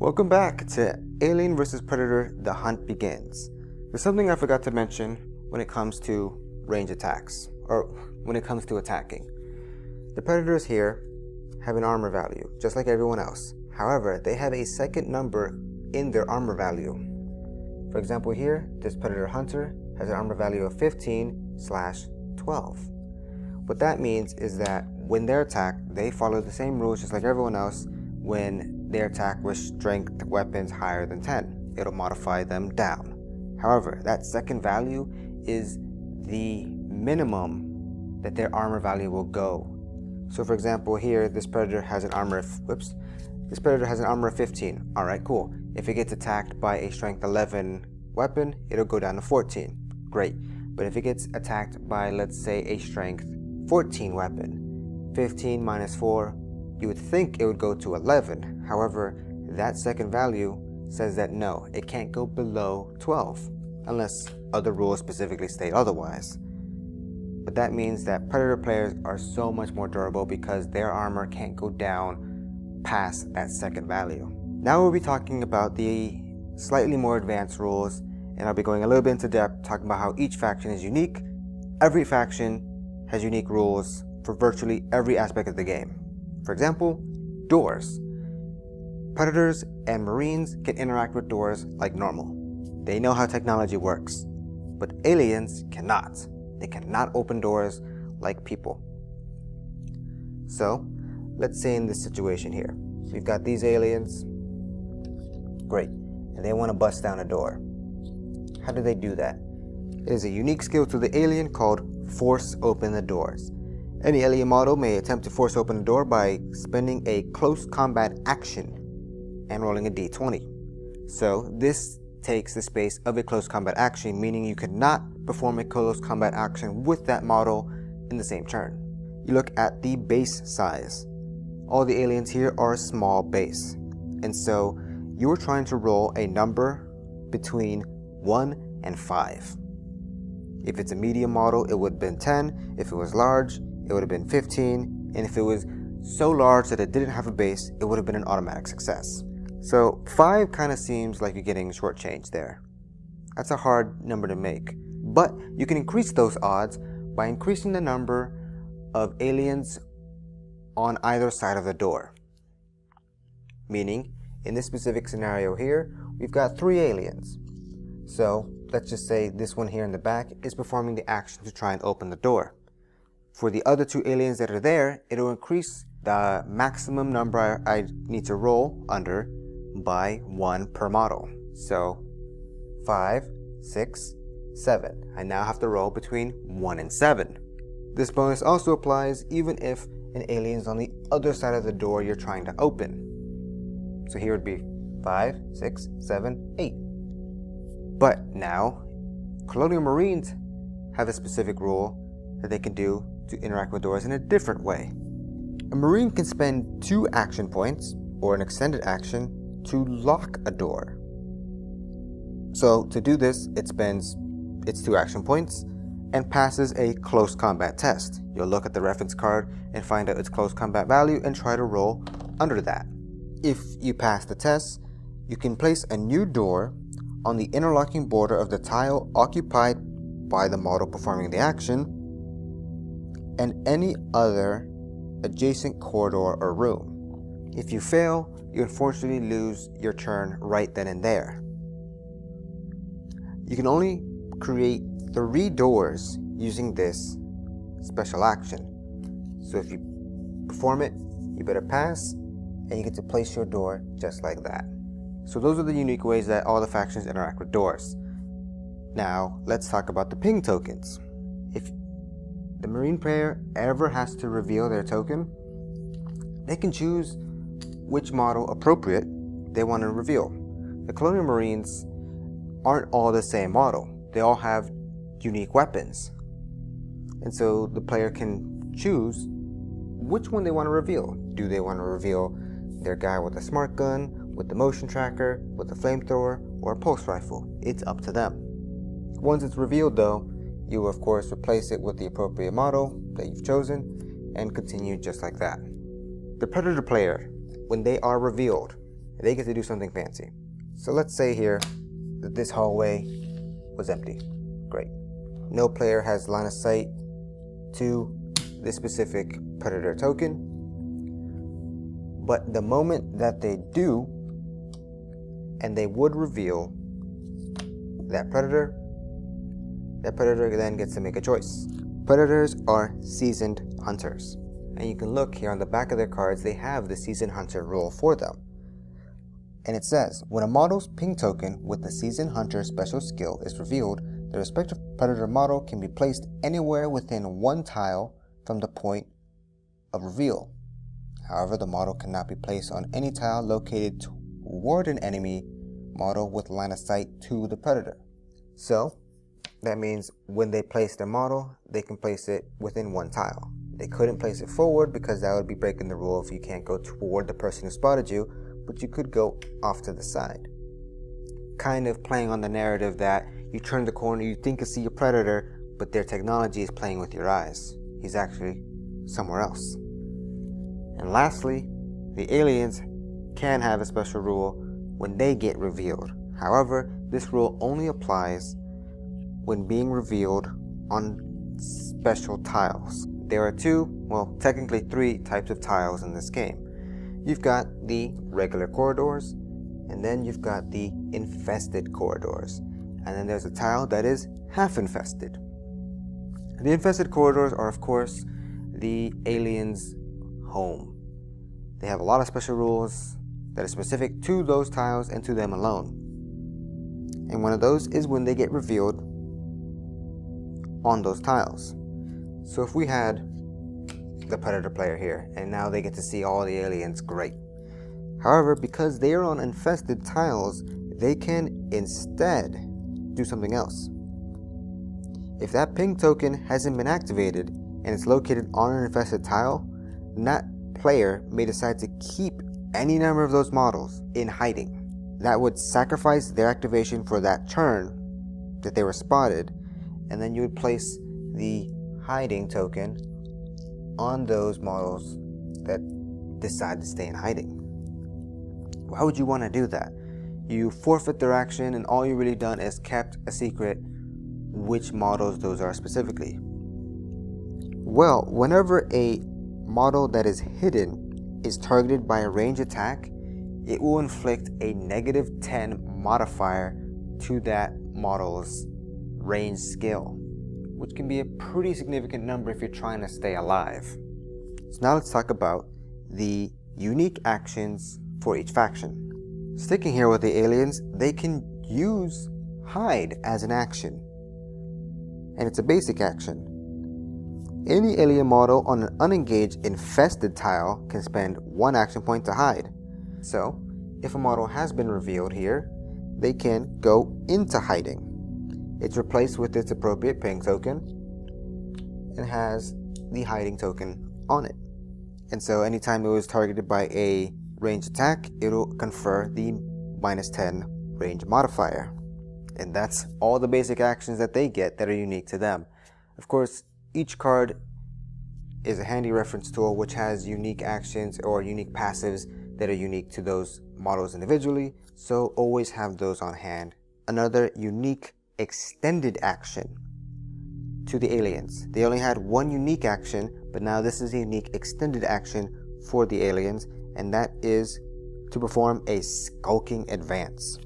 Welcome back to Alien vs. Predator: The Hunt Begins. There's something I forgot to mention when it comes to range attacks, or when it comes to attacking. The Predators here have an armor value, just like everyone else. However, they have a second number in their armor value. For example here, this Predator Hunter has an armor value of 15/12. What that means is that when they're attacked, they follow the same rules just like everyone else. When they attack with strength weapons higher than 10, it'll modify them down. However, that second value is the minimum that their armor value will go. So for example here, this Predator has an armor of 15. Alright, cool. If it gets attacked by a strength 11 weapon, it'll go down to 14. Great. But if it gets attacked by, let's say, a strength 14 weapon, 15 minus 4, you would think it would go to 11. However, that second value says that no, it can't go below 12 unless other rules specifically state otherwise. But that means that Predator players are so much more durable because their armor can't go down past that second value. Now we'll be talking about the slightly more advanced rules, and I'll be going a little bit into depth talking about how each faction is unique. Every faction has unique rules for virtually every aspect of the game. For example, doors. Predators and Marines can interact with doors like normal. They know how technology works, but aliens cannot. They cannot open doors like people. So, let's say in this situation here, we've got these aliens, great, and they want to bust down a door. How do they do that? It is a unique skill to the alien called force open the doors. Any alien model may attempt to force open a door by spending a close combat action and rolling a d20. So this takes the space of a close combat action, meaning you cannot perform a close combat action with that model in the same turn. You look at the base size. All the aliens here are a small base. And so you are trying to roll a number between 1 and 5. If it's a medium model, it would have been 10. If it was large, it would have been 15, and if it was so large that it didn't have a base, it would have been an automatic success. So 5 kind of seems like you're getting shortchanged there. That's a hard number to make. But you can increase those odds by increasing the number of aliens on either side of the door. Meaning, in this specific scenario here, we've got 3 aliens. So let's just say this one here in the back is performing the action to try and open the door. For the other 2 aliens that are there, it'll increase the maximum number I need to roll under by 1 per model. So 5, 6, 7. I now have to roll between 1 and 7. This bonus also applies even if an alien is on the other side of the door you're trying to open. So here would be 5, 6, 7, 8. But now, Colonial Marines have a specific rule that they can do to interact with doors in a different way. A Marine can spend 2 action points, or an extended action, to lock a door. So to do this, it spends its 2 action points and passes a close combat test. You'll look at the reference card and find out its close combat value and try to roll under that. If you pass the test, you can place a new door on the interlocking border of the tile occupied by the model performing the action and any other adjacent corridor or room. If you fail, you unfortunately lose your turn right then and there. You can only create 3 doors using this special action. So if you perform it, you better pass, and you get to place your door just like that. So those are the unique ways that all the factions interact with doors. Now, let's talk about the ping tokens. If the Marine player ever has to reveal their token, they can choose which model appropriate they want to reveal. The Colonial Marines aren't all the same model. They all have unique weapons. And so the player can choose which one they want to reveal. Do they want to reveal their guy with a smart gun, with the motion tracker, with a flamethrower, or a pulse rifle? It's up to them. Once it's revealed though, you will of course replace it with the appropriate model that you've chosen and continue just like that. The Predator player, when they are revealed, They get to do something fancy. So let's say here that this hallway was empty. Great. No player has line of sight to this specific predator token. But the moment that they do, and they would reveal that predator then gets to make a choice. Predators are seasoned hunters. And you can look here on the back of their cards, they have the seasoned hunter rule for them. And it says, when a model's ping token with the seasoned hunter special skill is revealed, the respective predator model can be placed anywhere within one tile from the point of reveal. However, the model cannot be placed on any tile located toward an enemy model with line of sight to the predator. So, that means when they place their model, they can place it within one tile. They couldn't place it forward because that would be breaking the rule if you can't go toward the person who spotted you, but you could go off to the side. Kind of playing on the narrative that you turn the corner, you think you see a predator, but their technology is playing with your eyes. He's actually somewhere else. And lastly, the aliens can have a special rule when they get revealed. However, this rule only applies when being revealed on special tiles. There are technically three types of tiles in this game. You've got the regular corridors, and then you've got the infested corridors. And then there's a tile that is half infested. The infested corridors are, of course, the aliens' home. They have a lot of special rules that are specific to those tiles and to them alone. And one of those is when they get revealed on those tiles. So if we had the predator player here, and now they get to see all the aliens, great. However, because they are on infested tiles, they can instead do something else. If that ping token hasn't been activated and it's located on an infested tile, that player may decide to keep any number of those models in hiding. That would sacrifice their activation for that turn that they were spotted, and then you would place the hiding token on those models that decide to stay in hiding. Why would you want to do that? You forfeit their action, and all you really done is kept a secret which models those are specifically. Well, whenever a model that is hidden is targeted by a range attack, it will inflict a -10 modifier to that model's range skill, which can be a pretty significant number if you're trying to stay alive. So now let's talk about the unique actions for each faction. Sticking here with the aliens, they can use hide as an action, and it's a basic action. Any alien model on an unengaged infested tile can spend 1 action point to hide. So, if a model has been revealed here, they can go into hiding. It's replaced with its appropriate ping token and has the hiding token on it. And so anytime it was targeted by a range attack, it'll confer the -10 range modifier. And that's all the basic actions that they get that are unique to them. Of course, each card is a handy reference tool which has unique actions or unique passives that are unique to those models individually, so always have those on hand. Another unique extended action to the aliens. They only had one unique action, but now this is a unique extended action for the aliens, and that is to perform a skulking advance.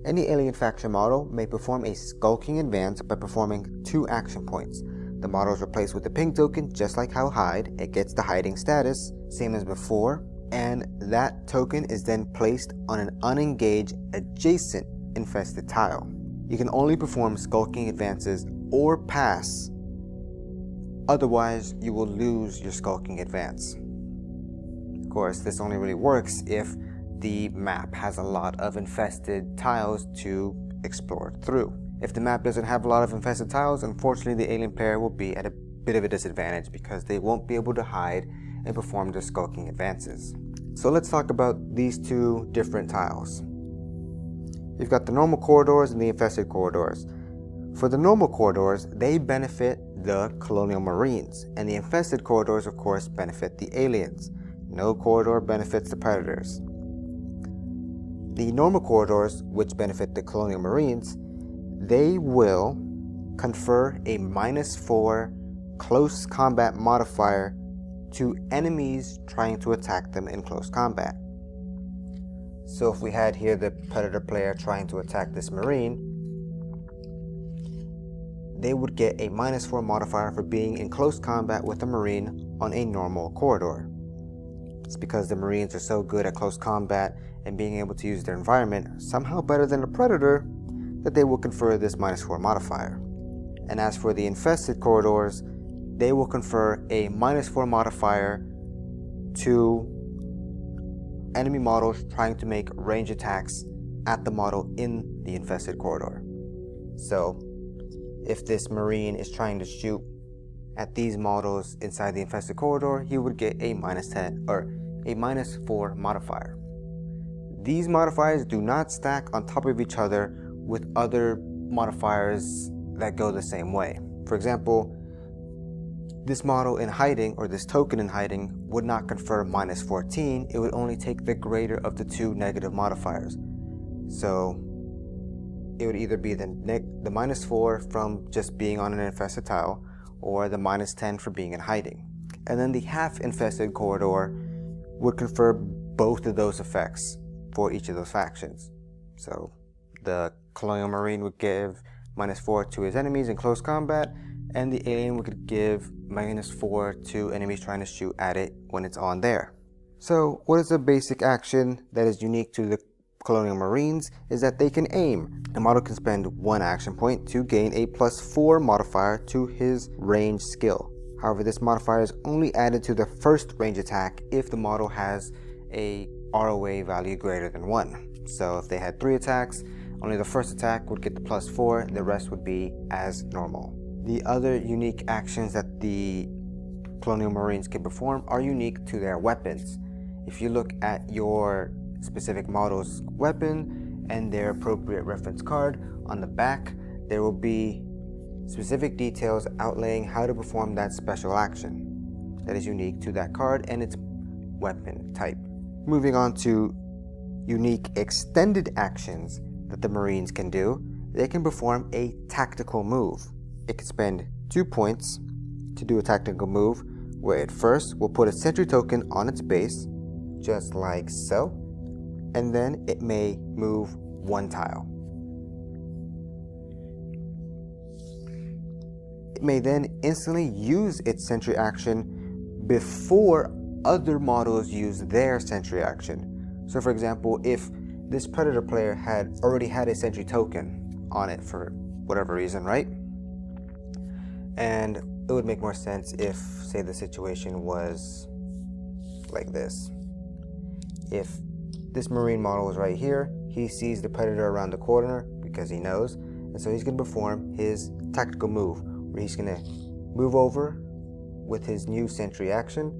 Any alien faction model may perform a skulking advance by performing 2 action points. The model is replaced with a ping token, just like how hide. It gets the hiding status, same as before, and that token is then placed on an unengaged adjacent infested tile. You can only perform skulking advances or pass, otherwise you will lose your skulking advance. Of course, this only really works if the map has a lot of infested tiles to explore through. If the map doesn't have a lot of infested tiles, unfortunately the alien player will be at a bit of a disadvantage because they won't be able to hide and perform their skulking advances. So let's talk about these 2 different tiles. You've got the normal corridors and the infested corridors. For the normal corridors, they benefit the colonial marines, and the infested corridors, of course, benefit the aliens. No corridor benefits the predators. The normal corridors, which benefit the Colonial Marines, they will confer a -4 close combat modifier to enemies trying to attack them in close combat. So if we had here the Predator player trying to attack this Marine, they would get a -4 modifier for being in close combat with a Marine on a normal corridor. It's because the Marines are so good at close combat and being able to use their environment somehow better than the Predator that they will confer this -4 modifier. And as for the infested corridors, they will confer a -4 modifier to enemy models trying to make range attacks at the model in the infested corridor. So if this Marine is trying to shoot at these models inside the infested corridor, he would get a -10 or a -4 modifier. These modifiers do not stack on top of each other with other modifiers that go the same way. For example, this model in hiding, or this token in hiding, would not confer -14. It would only take the greater of the two negative modifiers. So it would either be the -4 from just being on an infested tile, or the -10 for being in hiding. And then the half infested corridor would confer both of those effects for each of those factions. So the Colonial Marine would give -4 to his enemies in close combat, and the alien would give -4 to enemies trying to shoot at it when it's on there. So what is the basic action that is unique to the Colonial Marines is that they can aim. The model can spend 1 action point to gain a +4 modifier to his range skill. However, this modifier is only added to the first range attack if the model has a ROA value greater than 1. So if they had 3 attacks, only the first attack would get the +4, the rest would be as normal. The other unique actions that the Colonial Marines can perform are unique to their weapons. If you look at your specific model's weapon and their appropriate reference card, on the back there will be specific details outlaying how to perform that special action that is unique to that card and its weapon type. Moving on to unique extended actions that the Marines can do, they can perform a tactical move. It can spend 2 points to do a tactical move, where it first will put a sentry token on its base, just like so, and then it may move 1 tile. It may then instantly use its sentry action before other models use their sentry action. So for example, if this Predator player had already had a sentry token on it for whatever reason, right? And it would make more sense if, say, the situation was like this. If this Marine model was right here, he sees the Predator around the corner because he knows, and so he's going to perform his tactical move, where he's going to move over with his new sentry action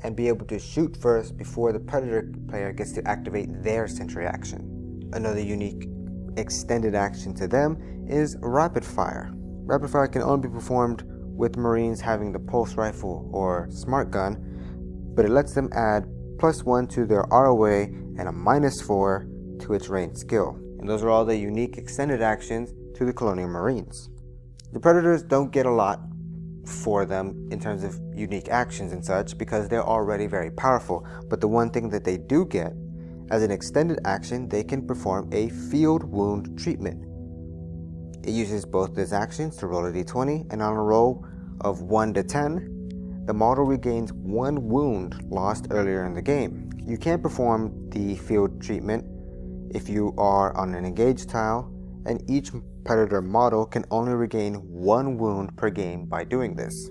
and be able to shoot first before the Predator player gets to activate their sentry action. Another unique extended action to them is rapid fire. Rapid fire can only be performed with Marines having the pulse rifle or smart gun, but it lets them add +1 to their ROA and a -4 to its range skill. And those are all the unique extended actions to the Colonial Marines. The Predators don't get a lot for them in terms of unique actions and such because they're already very powerful, but the one thing that they do get, as an extended action, they can perform a field wound treatment. It uses both these actions to roll a d20, and on a roll of 1 to 10, the model regains 1 wound lost earlier in the game. You can perform the field treatment if you are on an engaged tile, and each Predator model can only regain 1 wound per game by doing this.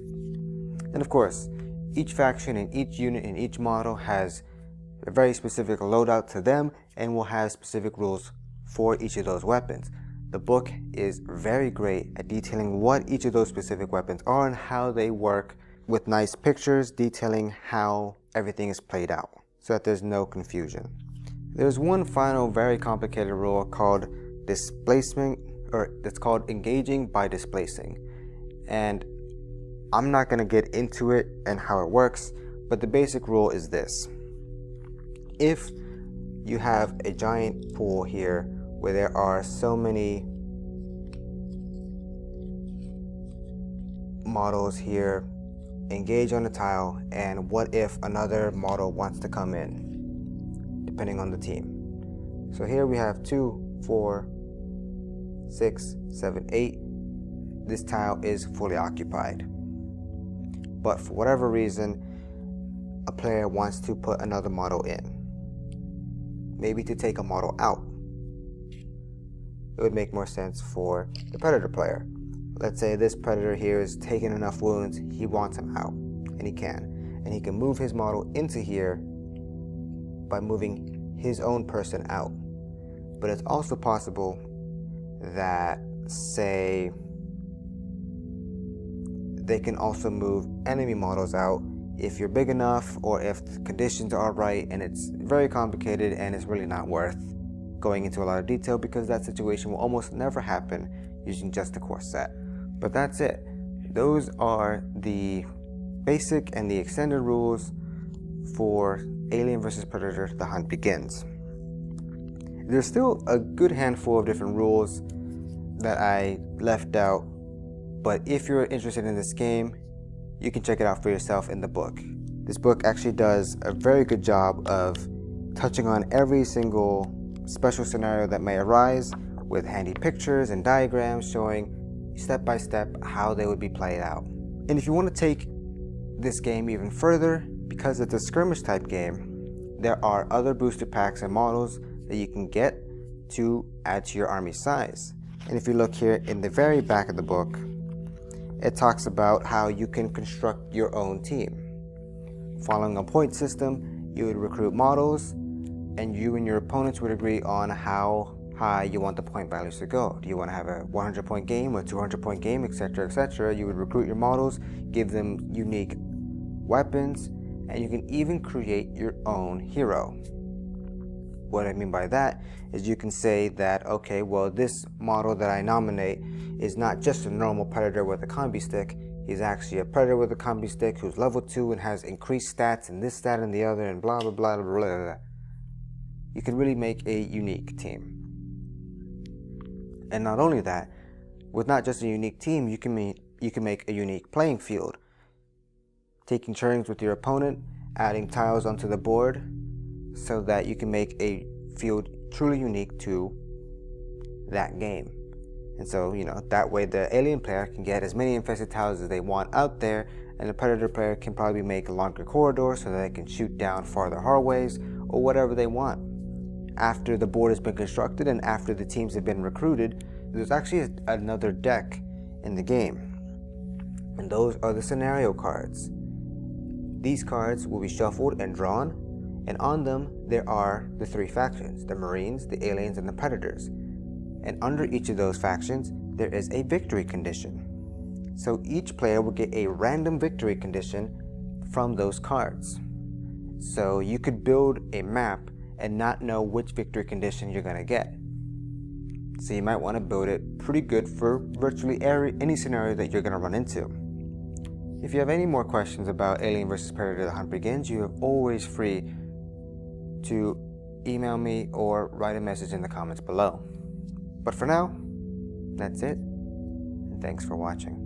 And of course, each faction and each unit in each model has a very specific loadout to them and will have specific rules for each of those weapons. The book is very great at detailing what each of those specific weapons are and how they work, with nice pictures detailing how everything is played out, so that there's no confusion. There's one final very complicated rule called displacement, or it's called engaging by displacing. And I'm not going to get into it and how it works, but the basic rule is this. If you have a giant pool here where there are so many models here. Engage on the tile, and what if another model wants to come in, depending on the team. So here we have 2, 4, 6, 7, 8. This tile is fully occupied. But for whatever reason, a player wants to put another model in. Maybe to take a model out. It would make more sense for the Predator player. Let's say this Predator here is taking enough wounds, he wants him out, and he can. And he can move his model into here by moving his own person out. But it's also possible that, say, they can also move enemy models out if you're big enough, or if the conditions are right, and it's very complicated and it's really not worth going into a lot of detail, because that situation will almost never happen using just the core set. But that's it. Those are the basic and the extended rules for Alien vs. Predator: The Hunt Begins. There's still a good handful of different rules that I left out, but if you're interested in this game, you can check it out for yourself in the book. This book actually does a very good job of touching on every single special scenario that may arise, with handy pictures and diagrams showing step by step how they would be played out. And if you want to take this game even further, because it's a skirmish type game, there are other booster packs and models that you can get to add to your army size. And if you look here in the very back of the book, it talks about how you can construct your own team. Following a point system, you would recruit models, and you and your opponents would agree on how high you want the point values to go. Do you want to have a 100-point game, a 200-point game, etc., etc.? You would recruit your models, give them unique weapons, and you can even create your own hero. What I mean by that is you can say that, okay, well, this model that I nominate is not just a normal Predator with a combi stick. He's actually a Predator with a combi stick who's level 2 and has increased stats and this, that, and the other, and blah, blah, blah, blah, blah, blah. You can really make a unique team. And not only that, with not just a unique team, you can make a unique playing field. Taking turns with your opponent, adding tiles onto the board, so that you can make a field truly unique to that game. And so, that way the alien player can get as many infested tiles as they want out there, and the Predator player can probably make a longer corridor so that they can shoot down farther hallways or whatever they want. After the board has been constructed and after the teams have been recruited, there's actually another deck in the game. And those are the scenario cards. These cards will be shuffled and drawn, and on them there are the 3 factions: the Marines, the Aliens, and the Predators. And under each of those factions, there is a victory condition. So each player will get a random victory condition from those cards. So you could build a map and not know which victory condition you're going to get. So you might want to build it pretty good for virtually any scenario that you're going to run into. If you have any more questions about Alien vs. Predator: The Hunt Begins, you are always free to email me or write a message in the comments below. But for now, that's it, and thanks for watching.